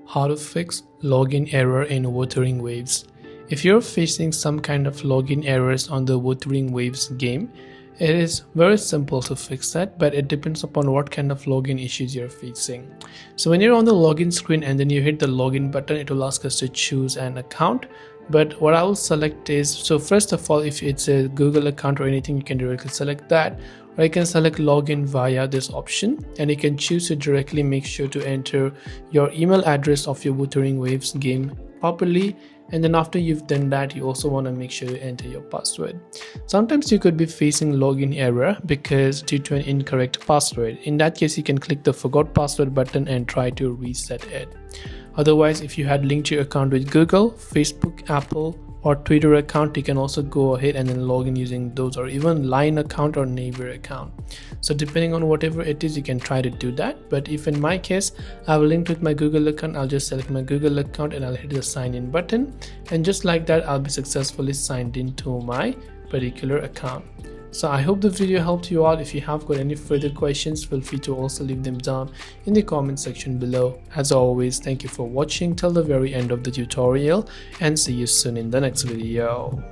How to fix login error in Wuthering Waves. If you're facing some kind of login errors on the Wuthering Waves game, it is very simple to fix that, but it depends upon what kind of login issues you're facing. So when you're on the login screen and then you hit the login button, it will ask us to choose an account. But what I will select is, so first of all, if it's a Google account or anything, you can directly select that, or you can select login via this option, and you can choose to directly make sure to enter your email address of your Wuthering Waves game properly. And then after you've done that, you also want to make sure to enter your password. Sometimes you could be facing login error because due to an incorrect password. In that case, you can click the forgot password button and try to reset it. Otherwise, if you had linked your account with Google, Facebook, Apple, or Twitter account, you can also go ahead and then log in using those, or even Line account or Naver account. So depending on whatever it is, you can try to do that. But if in my case I've linked with my Google account, I'll just select my Google account and I'll hit the sign in button, and just like that I'll be successfully signed into my particular account. So I hope the video helped you out. If you have got any further questions, feel free to also leave them down in the comment section below. As always, thank you for watching till the very end of the tutorial, and see you soon in the next video.